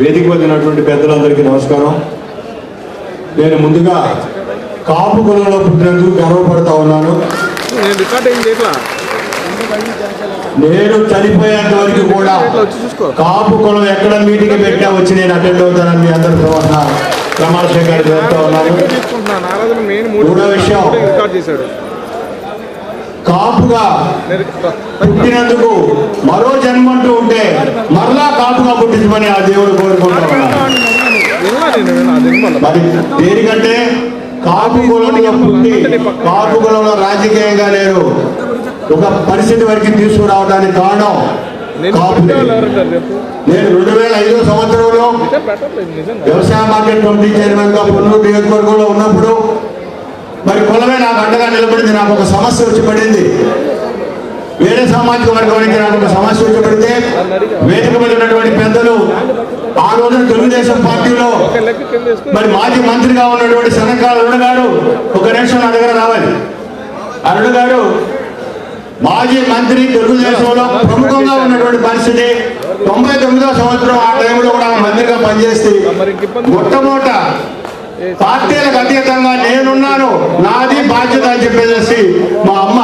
వేదిక వచ్చినటువంటి పెద్దలందరికీ నమస్కారం. నేను ముందుగా కాపు కులంలో పుట్టినందుకు గర్వపడతా ఉన్నాను. నేను చనిపోయేంత వరకు కూడా కాపు కులం ఎక్కడ మీటింగ్ పెట్టా వచ్చి నేను అటెండ్ అవుతానని మీ అందరి ప్రమాణ స్వీకారం చేస్తా ఉన్నాను. మూడో విషయం, కాపుగా పుట్టినందుకు మరో జన్మంటూ ఉంటే మరలా కాపుగా పుట్టించమని ఆ దేవుడు కోరుకుంటా ఉన్నాను. మరి దేనికంటే కాపు కులంలో పుట్టి కాపు కులంలో రాజకీయంగా నేను ఒక పరిస్థితి వరకు తీసుకురావడానికి కారణం కాపు. నేను 2005 సంవత్సరంలో వ్యవసాయ మార్కెట్ కమిటీ చైర్మన్ గా పొన్నూరు నియోజకవర్గంలో ఉన్నప్పుడు మరి కులమే నాకు అండగా నిలబడింది. నాకు ఒక సమస్య వచ్చి పడింది. వేరే సామాజిక వర్గానికి నాకు ఒక సమస్య వచ్చి పడితే వేదిక మీద ఉన్నటువంటి పెద్దలు ఆ రోజున తెలుగుదేశం పార్టీలో మరి మాజీ మంత్రిగా ఉన్నటువంటి శనకాల అరుణ గారు, ఒక నిమిషం నా దగ్గర రావాలి. అరుణ గారు మాజీ మంత్రి, తెలుగుదేశంలో ప్రముఖంగా ఉన్నటువంటి పరిస్థితి. 99వ సంవత్సరం ఆ టైంలో కూడా మంత్రిగా పనిచేస్తే మొట్టమొదట పార్టీలకు అతీతంగా నేనున్నాను, నాది బాధ్యత అని చెప్పేసి మా అమ్మ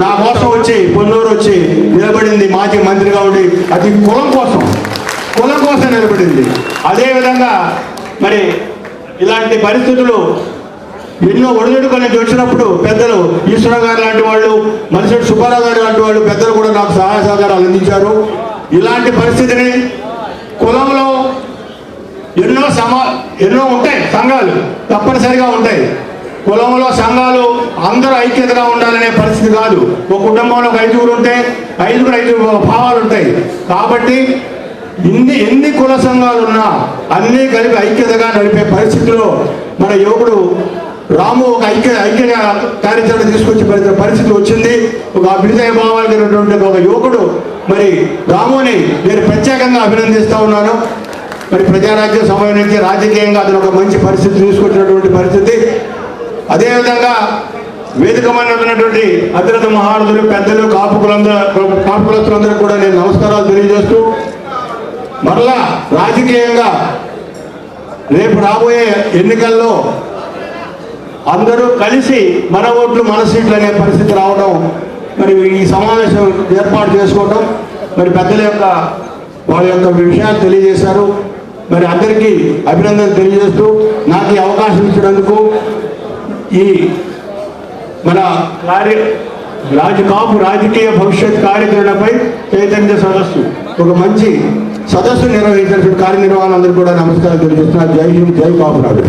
నా కోసం వచ్చి పొన్నూరు వచ్చి నిలబడింది. మాజీ మంత్రిగా ఉండి అది కులం కోసం నిలబడింది. అదేవిధంగా మరి ఇలాంటి పరిస్థితులు ఎన్నో ఒడిదుడుకొని వచ్చినప్పుడు పెద్దలు ఈశ్వర గారు లాంటి వాళ్ళు, మనిషి సుబ్బారావు గారు లాంటి వాళ్ళు పెద్దలు కూడా నాకు సహాయ సహకారాలు అందించారు. ఇలాంటి పరిస్థితిని కులంలో ఎన్నో ఉంటాయి, సంఘాలు తప్పనిసరిగా ఉంటాయి. కులంలో సంఘాలు అందరూ ఐక్యతగా ఉండాలనే పరిస్థితి కాదు. ఒక కుటుంబంలో ఒక 5 ఉంటే 5 భావాలు ఉంటాయి. కాబట్టి ఎన్ని కుల సంఘాలు ఉన్నా అన్నీ కలిపి ఐక్యతగా నడిపే పరిస్థితిలో మన యువకుడు రాము ఒక ఐక్య కార్యాచరణ తీసుకొచ్చి పరిస్థితి వచ్చింది. ఒక అభ్యుదయ భావాలు కలిగినటువంటి ఒక యువకుడు మరి రాముని నేను ప్రత్యేకంగా అభినందిస్తూ ఉన్నాను. మరి ప్రజారాజ్యం సమయం నుంచి రాజకీయంగా అతను ఒక మంచి పరిస్థితి తీసుకొచ్చినటువంటి పరిస్థితి. అదేవిధంగా వేదిక మీద ఉన్నటువంటి అతిరథ మహారథులు, పెద్దలు, కాపు కులస్తులందరూ కూడా నేను నమస్కారాలు తెలియజేస్తూ మరలా రాజకీయంగా రేపు రాబోయే ఎన్నికల్లో అందరూ కలిసి మన ఓట్లు మన సీట్లు అనే పరిస్థితి రావడం, మరి ఈ సమావేశం ఏర్పాటు చేసుకోవడం, మరి పెద్దల యొక్క వాళ్ళ యొక్క విషయాలు తెలియజేశారు. మరి అందరికీ అభినందనలు తెలియజేస్తూ నాకు ఈ అవకాశం ఇచ్చినందుకు ఈ మన కాపు రాజకీయ భవిష్యత్ కార్యాచరణపై చైతన్య సదస్సు ఒక మంచి సదస్సు నిర్వహించినటువంటి కార్యనిర్వహణ అందరికీ కూడా నమస్కారం తెలియజేస్తున్నారు. జై హింద్, జై కాపునాడు.